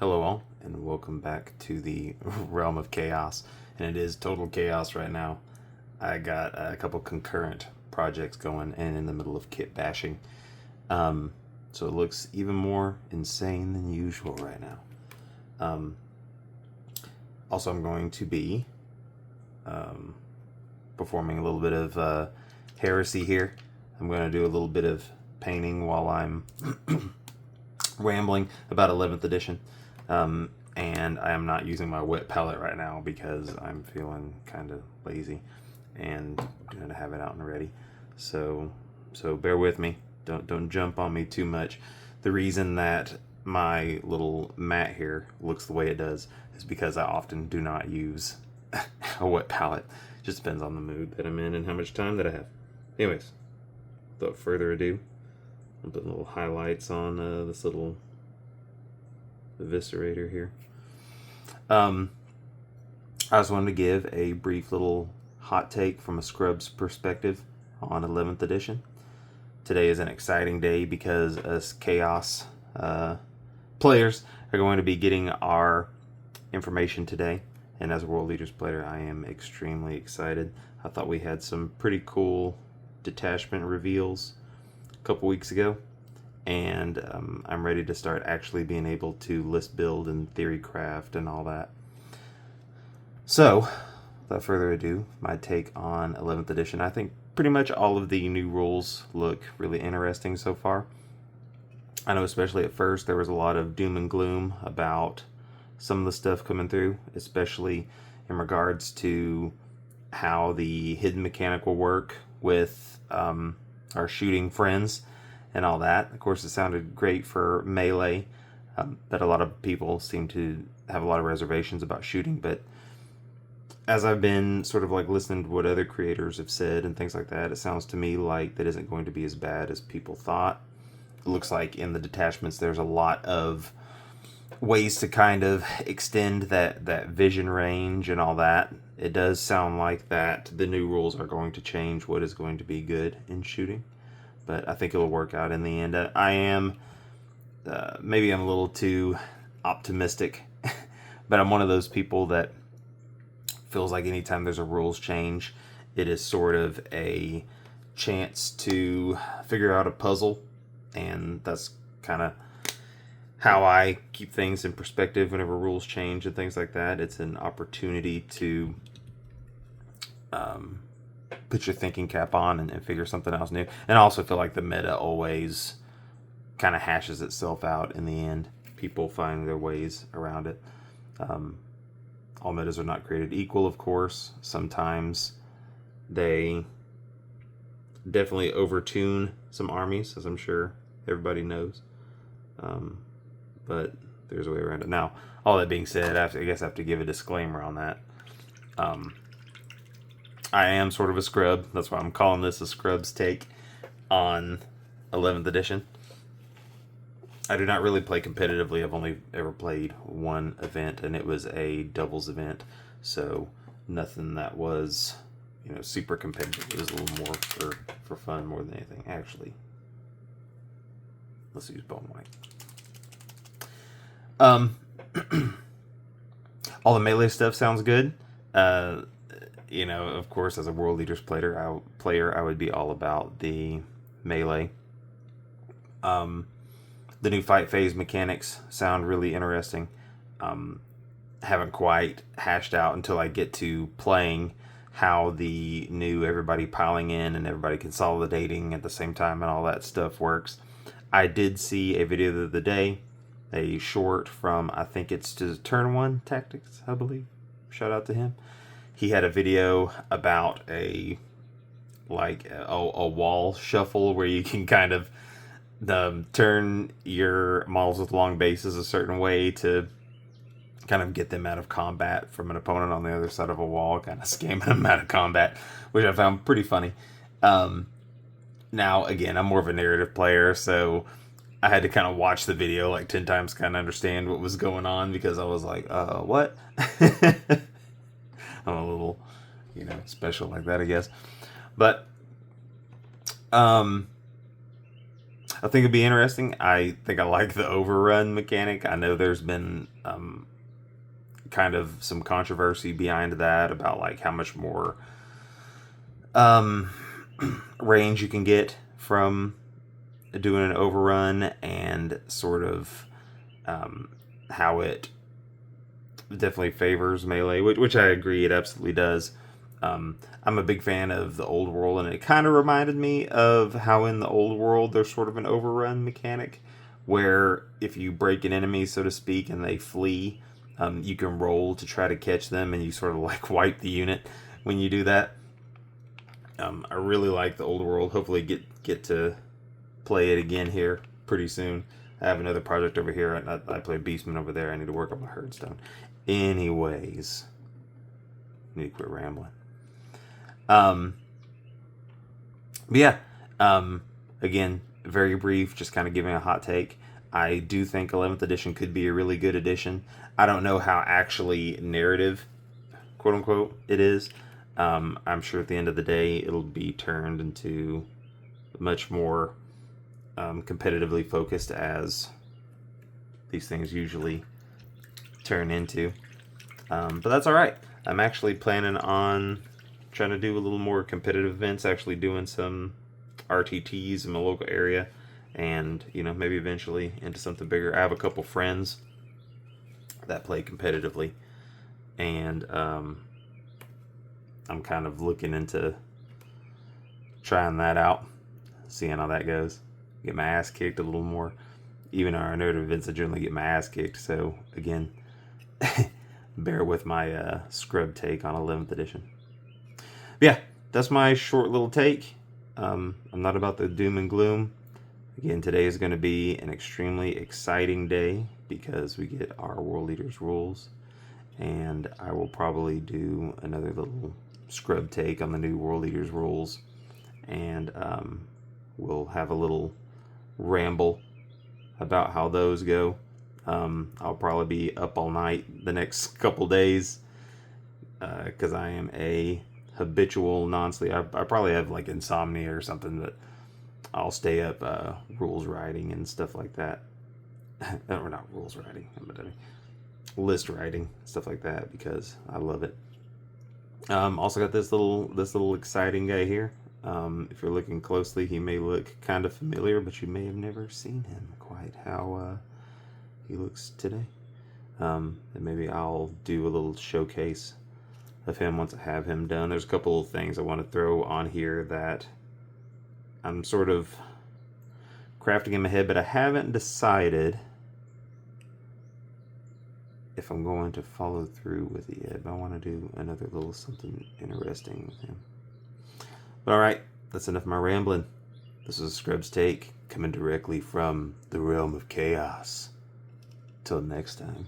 Hello all, and welcome back to the realm of chaos. And it is total chaos right now. I got a couple concurrent projects going and in the middle of kit bashing. So it looks even more insane than usual right now. Also, I'm going to be performing a little bit of heresy here. I'm going to do a little bit of painting while I'm rambling about 11th edition. And I am not using my wet palette right now because I'm feeling kind of lazy and going to have it out and ready. So bear with me. Don't jump on me too much. The reason that my little mat here looks the way it does is because I often do not use a wet palette. It just depends on the mood that I'm in and how much time that I have. Anyways, without further ado, I'm putting little highlights on this little eviscerator here. I just wanted to give a brief little hot take from a Scrubs perspective on 11th edition. Today is an exciting day because us Chaos players are going to be getting our information today. And as a World Leaders player, I am extremely excited. I thought we had some pretty cool detachment reveals a couple weeks ago. And I'm ready to start actually being able to list build and theory craft and all that. So, without further ado, my take on 11th edition. I think pretty much all of the new rules look really interesting so far. I know especially at first there was a lot of doom and gloom about some of the stuff coming through, especially in regards to how the hidden mechanic will work with our shooting friends and all that. Of course, it sounded great for melee, but a lot of people seem to have a lot of reservations about shooting. But as I've been sort of like listening to what other creators have said and things like that, it sounds to me like that isn't going to be as bad as people thought. It looks like in the detachments there's a lot of ways to kind of extend that vision range and all that. It does sound like that the new rules are going to change what is going to be good in shooting. But I think it'll work out in the end. I am, maybe I'm a little too optimistic, but I'm one of those people that feels like anytime there's a rules change, it is sort of a chance to figure out a puzzle, and that's kind of how I keep things in perspective whenever rules change and things like that. It's an opportunity to put your thinking cap on and figure something else new. And I also feel like the meta always kind of hashes itself out in the end. People find their ways around it. All metas are not created equal, of course. Sometimes they definitely overtune some armies, as I'm sure everybody knows. But there's a way around it. Now, all that being said, I guess I have to give a disclaimer on that. I am sort of a scrub. That's why I'm calling this a Scrubs take on 11th edition. I do not really play competitively. I've only ever played one event, and it was a doubles event. So nothing that was, super competitive. It was a little more for fun more than anything. Actually, let's use bone white. All the melee stuff sounds good. Of course, as a World Leaders player, I would be all about the melee. The new fight phase mechanics sound really interesting. Haven't quite hashed out until I get to playing how the new everybody piling in and everybody consolidating at the same time and all that stuff works. I did see a video the other day, a short from, I think it's to Turn 1 Tactics, I believe. Shout out to him. He had a video about a wall shuffle where you can kind of turn your models with long bases a certain way to kind of get them out of combat from an opponent on the other side of a wall, kind of scamming them out of combat, which I found pretty funny. Now, again, I'm more of a narrative player, so I had to kind of watch the video like 10 times to kind of understand what was going on, because I was like, what? I'm a little, special like that, I guess. But, I think it'd be interesting. I think I like the overrun mechanic. I know there's been kind of some controversy behind that about like how much more um, range you can get from doing an overrun, and sort of how it definitely favors melee, which I agree it absolutely does. I'm a big fan of the old world, and it kind of reminded me of how in the old world there's sort of an overrun mechanic where if you break an enemy, so to speak, and they flee, you can roll to try to catch them, and you sort of like wipe the unit when you do that. I really like the old world. Hopefully get to play it again here pretty soon. I have another project over here. I play Beastman over there. I need to work on my Herdstone. Anyways, need to quit rambling. But yeah, again, very brief, just kind of giving a hot take. I do think 11th edition could be a really good edition. I don't know how actually narrative, quote unquote, it is. I'm sure at the end of the day, it'll be turned into much more competitively focused, as these things usually turn into. But that's all right. I'm actually planning on trying to do a little more competitive events, actually doing some RTTs in my local area, and maybe eventually into something bigger. I have a couple friends that play competitively, and I'm kind of looking into trying that out, seeing how that goes. Get my ass kicked a little more. Even our narrative events, I generally get my ass kicked. So again, bear with my scrub take on 11th edition. But yeah, that's my short little take. I'm not about the doom and gloom. Again, today is going to be an extremely exciting day because we get our World Leaders rules, and I will probably do another little scrub take on the new World Leaders rules, and we'll have a little ramble about how those go. I'll probably be up all night the next couple days because I am a habitual non-sleep. I probably have like insomnia or something, but I'll stay up rules writing and stuff like that. Or not rules writing, but list writing, stuff like that, because I love it. Also got this little exciting guy here. If you're looking closely, he may look kind of familiar, but you may have never seen him quite how he looks today. And maybe I'll do a little showcase of him once I have him done. There's a couple of things I want to throw on here that I'm sort of crafting in my head, but I haven't decided if I'm going to follow through with it yet. But I want to do another little something interesting with him. But alright, that's enough of my rambling. This is a Scrub's Take, coming directly from the realm of chaos. Till next time.